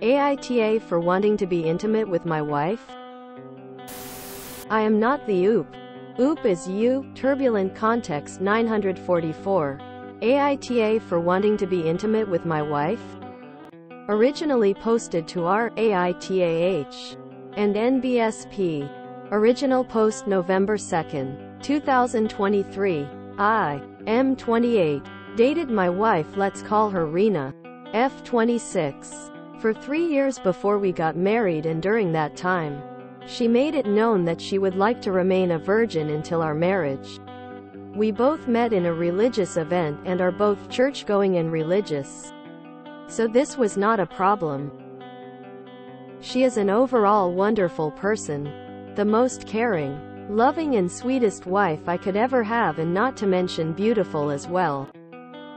AITA for wanting to be intimate with my wife? I am not the OOP. OOP is you, turbulent context 944. AITA for wanting to be intimate with my wife? Originally posted to r AITAH and NBSP. Original post November 2nd, 2023. I am 28. Dated my wife, let's call her Rena. F 26. For 3 years before we got married, and during that time, she made it known that she would like to remain a virgin until our marriage. We both met in a religious event and are both church-going and religious, so this was not a problem. She is an overall wonderful person, the most caring, loving and sweetest wife I could ever have, and not to mention beautiful as well.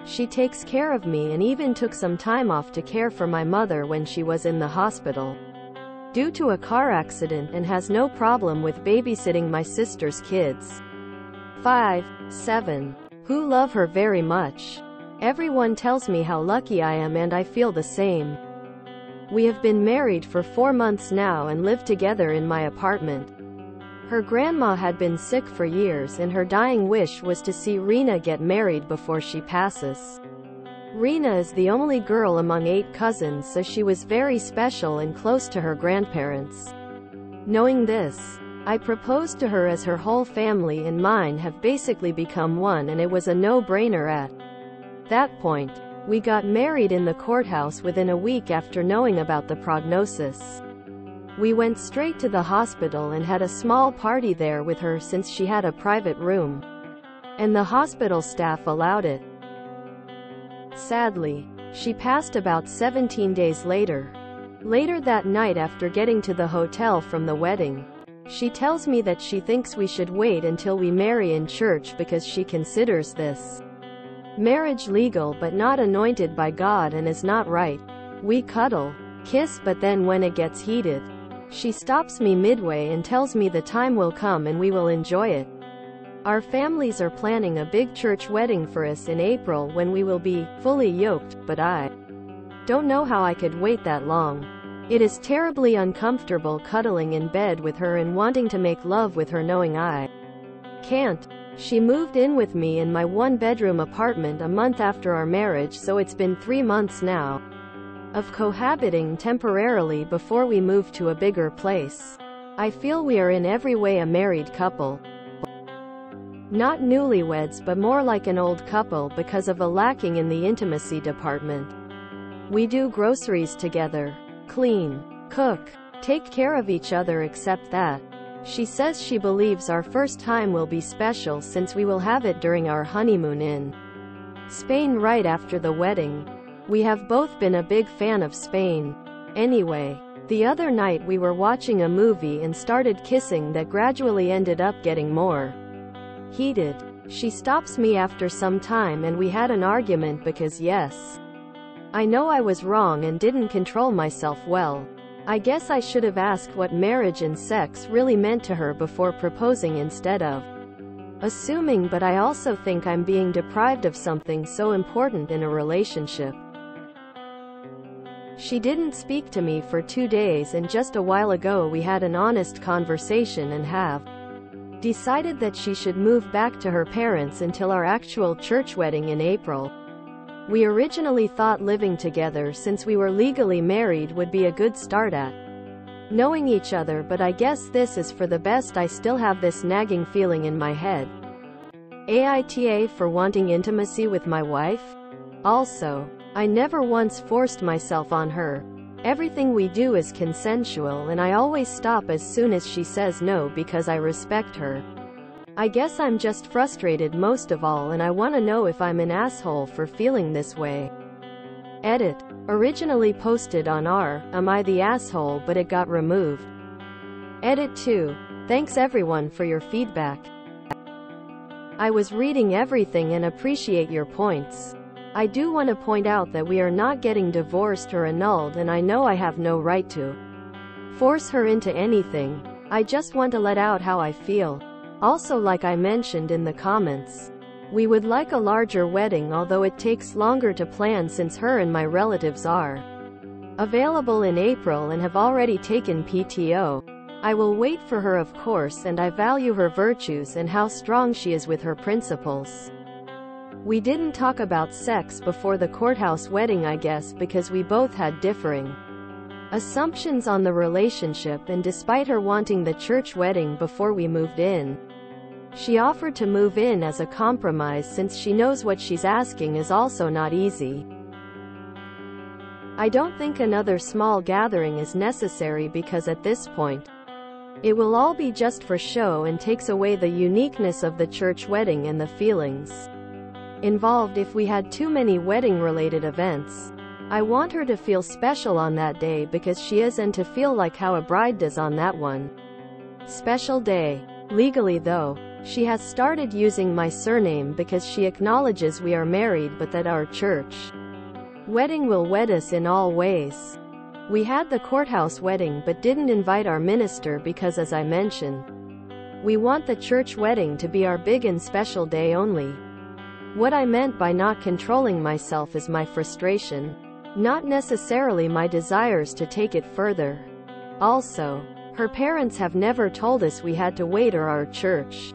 She takes care of me and even took some time off to care for my mother when she was in the hospital due to a car accident, and has no problem with babysitting my sister's kids. 5, 7. Who love her very much. Everyone tells me how lucky I am, and I feel the same. We have been married for 4 months now and live together in my apartment. Her grandma had been sick for years, and her dying wish was to see Rena get married before she passes. Rena is the only girl among 8 cousins, so she was very special and close to her grandparents. Knowing this, I proposed to her, as her whole family and mine have basically become one, and it was a no-brainer at that point. We got married in the courthouse within a week after knowing about the prognosis. We went straight to the hospital and had a small party there with her, since she had a private room, and the hospital staff allowed it. Sadly, she passed about 17 days later. Later that night, after getting to the hotel from the wedding, she tells me that she thinks we should wait until we marry in church because she considers this marriage legal but not anointed by God and is not right. We cuddle, kiss, but then when it gets heated, she stops me midway and tells me the time will come and we will enjoy it. Our families are planning a big church wedding for us in April when we will be fully yoked, but I don't know how I could wait that long. It is terribly uncomfortable cuddling in bed with her and wanting to make love with her, knowing I can't. She moved in with me in my 1-bedroom apartment a month after our marriage, so it's been 3 months now of cohabiting temporarily before we moved to a bigger place. I feel we are in every way a married couple. Not newlyweds, but more like an old couple because of a lacking in the intimacy department. We do groceries together, clean, cook, take care of each other, except that she says she believes our first time will be special since we will have it during our honeymoon in Spain right after the wedding. We have both been a big fan of Spain. Anyway, the other night we were watching a movie and started kissing that gradually ended up getting more heated. She stops me after some time and we had an argument because, yes, I know I was wrong and didn't control myself well. I guess I should have asked what marriage and sex really meant to her before proposing instead of assuming, but I also think I'm being deprived of something so important in a relationship. She didn't speak to me for 2 days, and just a while ago we had an honest conversation and have decided that she should move back to her parents until our actual church wedding in April. We originally thought living together, since we were legally married, would be a good start at knowing each other, but I guess this is for the best. I still have this nagging feeling in my head. AITA for wanting intimacy with my wife? Also, I never once forced myself on her. Everything we do is consensual, and I always stop as soon as she says no because I respect her. I guess I'm just frustrated most of all, and I want to know if I'm an asshole for feeling this way. Edit. Originally posted on r Am I the Asshole, but it got removed. Edit 2. Thanks everyone for your feedback. I was reading everything and appreciate your points. I do want to point out that we are not getting divorced or annulled, and I know I have no right to force her into anything. I just want to let out how I feel. Also, like I mentioned in the comments, we would like a larger wedding, although it takes longer to plan since her and my relatives are Available in April and have already taken PTO. I will wait for her, of course, and I value her virtues and how strong she is with her principles. We didn't talk about sex before the courthouse wedding, I guess because we both had differing assumptions on the relationship, and despite her wanting the church wedding before we moved in, she offered to move in as a compromise since she knows what she's asking is also not easy. I don't think another small gathering is necessary because at this point, it will all be just for show and takes away the uniqueness of the church wedding and the feelings involved if we had too many wedding-related events. I want her to feel special on that day because she is, and to feel like how a bride does on that one special day. Legally though, she has started using my surname because she acknowledges we are married but that our church wedding will wed us in all ways. We had the courthouse wedding but didn't invite our minister because, as I mentioned, we want the church wedding to be our big and special day only. What I meant by not controlling myself is my frustration, not necessarily my desires to take it further. Also, her parents have never told us we had to wait or our church.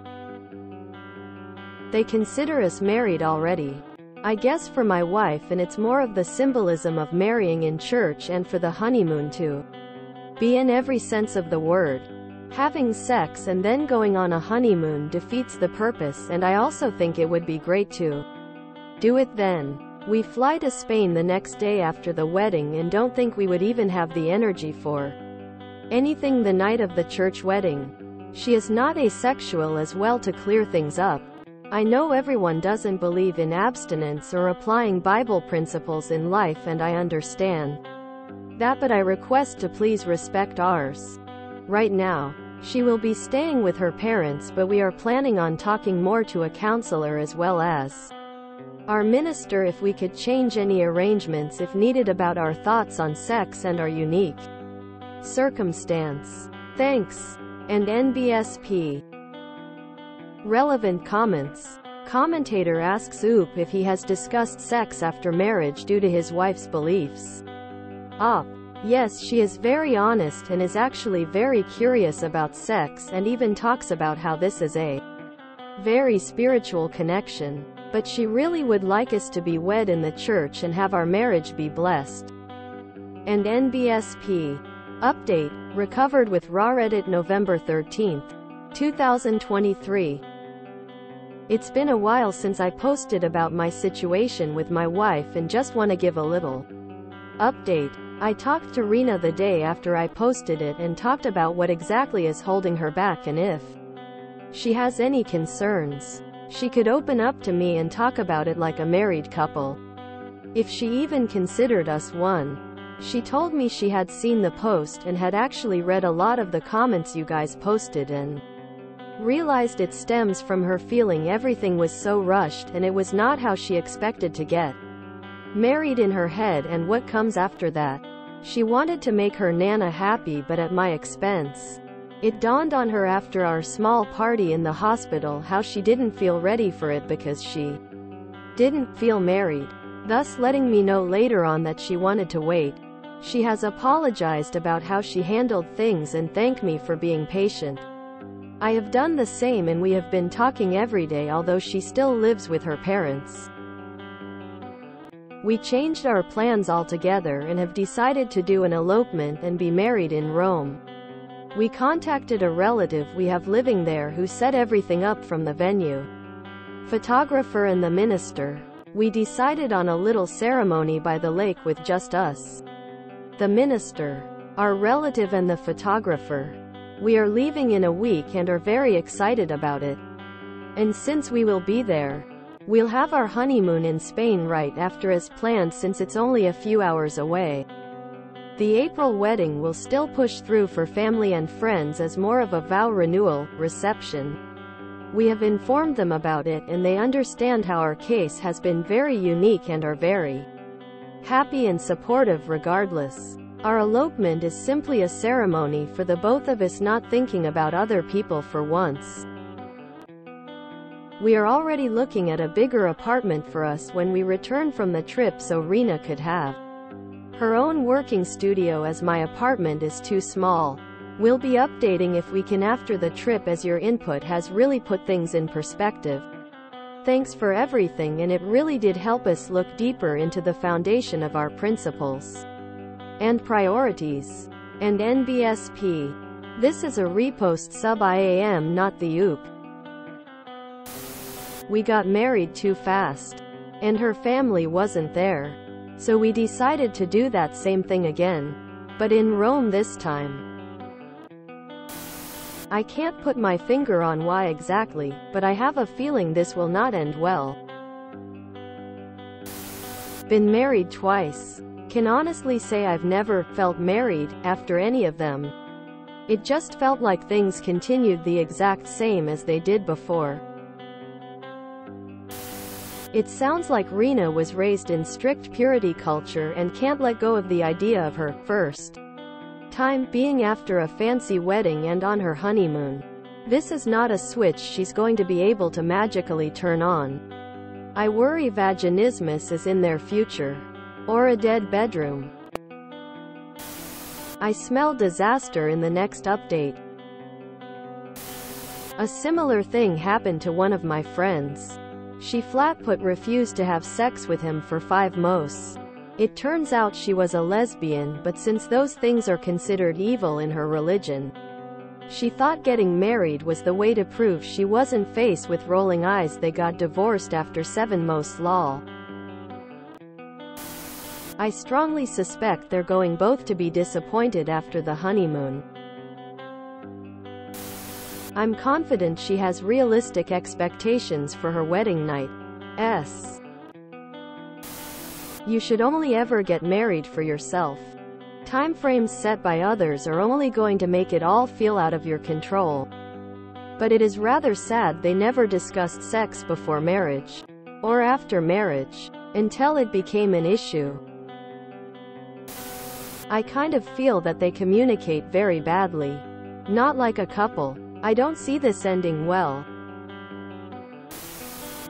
They consider us married already. I guess for my wife, and it's more of the symbolism of marrying in church, and for the honeymoon to be in every sense of the word. Having sex and then going on a honeymoon defeats the purpose, and I also think it would be great to do it then. We fly to Spain the next day after the wedding and don't think we would even have the energy for anything the night of the church wedding. She is not asexual as well, to clear things up. I know everyone doesn't believe in abstinence or applying Bible principles in life, and I understand that, but I request to please respect ours. Right now, she will be staying with her parents, but we are planning on talking more to a counselor as well as our minister if we could change any arrangements if needed about our thoughts on sex and our unique circumstance. Thanks. And NBSP. Relevant comments. Commentator asks Oop if he has discussed sex after marriage due to his wife's beliefs. Op. Yes, she is very honest and is actually very curious about sex, and even talks about how this is a very spiritual connection. But she really would like us to be wed in the church and have our marriage be blessed. And NBSP. Update. Recovered with raw edit November 13, 2023. It's been a while since I posted about my situation with my wife and just want to give a little update. I talked to Rena the day after I posted it and talked about what exactly is holding her back, and if she has any concerns, she could open up to me and talk about it like a married couple. If she even considered us one. She told me she had seen the post and had actually read a lot of the comments you guys posted and realized it stems from her feeling everything was so rushed and it was not how she expected to get married in her head and what comes after that. She wanted to make her Nana happy, but at my expense. It dawned on her after our small party in the hospital how she didn't feel ready for it because she didn't feel married, thus letting me know later on that she wanted to wait. She has apologized about how she handled things and thanked me for being patient. I have done the same, and we have been talking every day, although she still lives with her parents. We changed our plans altogether and have decided to do an elopement and be married in Rome. We contacted a relative we have living there who set everything up from the venue, photographer and the minister. We decided on a little ceremony by the lake with just us, the minister, our relative and the photographer. We are leaving in a week and are very excited about it. And since we will be there, we'll have our honeymoon in Spain right after as planned, since it's only a few hours away. The April wedding will still push through for family and friends as more of a vow renewal reception. We have informed them about it and they understand how our case has been very unique and are very happy and supportive regardless. Our elopement is simply a ceremony for the both of us, not thinking about other people for once. We are already looking at a bigger apartment for us when we return from the trip so Rena could have Her own working studio as my apartment is too small. We'll be updating if we can after the trip, as your input has really put things in perspective. Thanks for everything, and it really did help us look deeper into the foundation of our principles and priorities. And NBSP. This is a repost sub IAM, not the OOP. We got married too fast. And her family wasn't there. So we decided to do that same thing again. But in Rome this time. I can't put my finger on why exactly, but I have a feeling this will not end well. Been married twice. Can honestly say I've never felt married after any of them. It just felt like things continued the exact same as they did before. It sounds like Rena was raised in strict purity culture and can't let go of the idea of her first time being after a fancy wedding and on her honeymoon. This is not a switch she's going to be able to magically turn on. I worry vaginismus is in their future. Or a dead bedroom. I smell disaster in the next update. A similar thing happened to one of my friends. She flat-put refused to have sex with him for 5 months. It turns out she was a lesbian, but since those things are considered evil in her religion, she thought getting married was the way to prove she wasn't faced with rolling eyes. They got divorced after 7 months. Lol. I strongly suspect they're going both to be disappointed after the honeymoon. I'm confident she has realistic expectations for her wedding night. You should only ever get married for yourself. Timeframes set by others are only going to make it all feel out of your control. But it is rather sad they never discussed sex before marriage. Or after marriage. Until it became an issue. I kind of feel that they communicate very badly. Not like a couple. I don't see this ending well.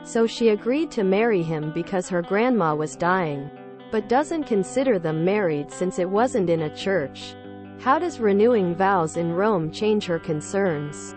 So she agreed to marry him because her grandma was dying, but doesn't consider them married since it wasn't in a church. How does renewing vows in Rome change her concerns?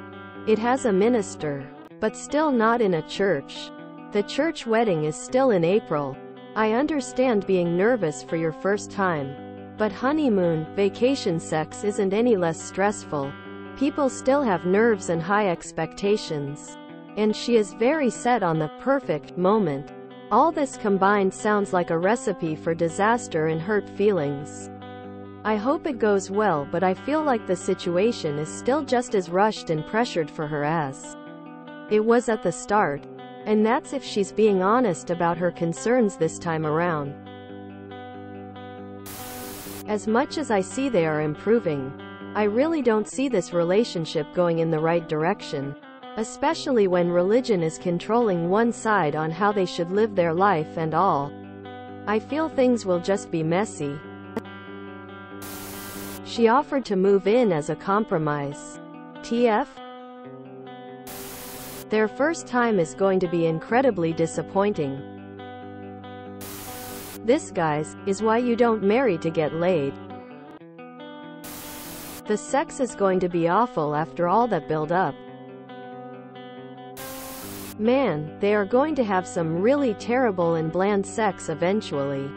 It has a minister, but still not in a church. The church wedding is still in April. I understand being nervous for your first time. But honeymoon, vacation sex isn't any less stressful. People still have nerves and high expectations. And she is very set on the perfect moment. All this combined sounds like a recipe for disaster and hurt feelings. I hope it goes well, but I feel like the situation is still just as rushed and pressured for her as it was at the start. And that's if she's being honest about her concerns this time around. As much as I see they are improving, I really don't see this relationship going in the right direction. Especially when religion is controlling one side on how they should live their life and all. I feel things will just be messy. She offered to move in as a compromise. TF? Their first time is going to be incredibly disappointing. This, guys, is why you don't marry to get laid. The sex is going to be awful after all that build up. Man, they are going to have some really terrible and bland sex eventually.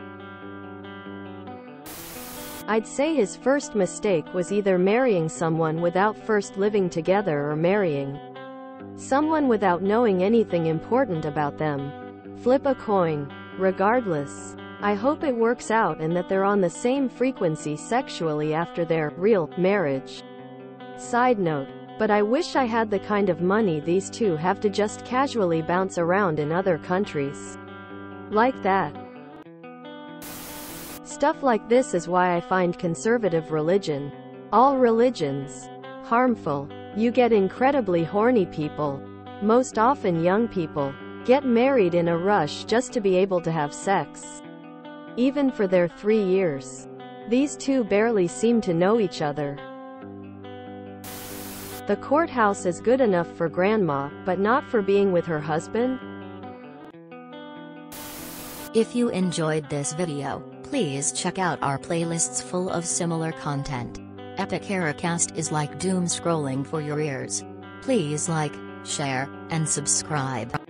I'd say his first mistake was either marrying someone without first living together or marrying someone without knowing anything important about them. Flip a coin. Regardless, I hope it works out and that they're on the same frequency sexually after their real marriage. Side note. But I wish I had the kind of money these two have to just casually bounce around in other countries. Like that. Stuff like this is why I find conservative religion, all religions, harmful. You get incredibly horny people, most often young people, get married in a rush just to be able to have sex. Even for their 3 years. These two barely seem to know each other. The courthouse is good enough for grandma, but not for being with her husband? If you enjoyed this video, Please check out our playlists full of similar content. Epic Eracast is like doom scrolling for your ears. Please like, share, and subscribe.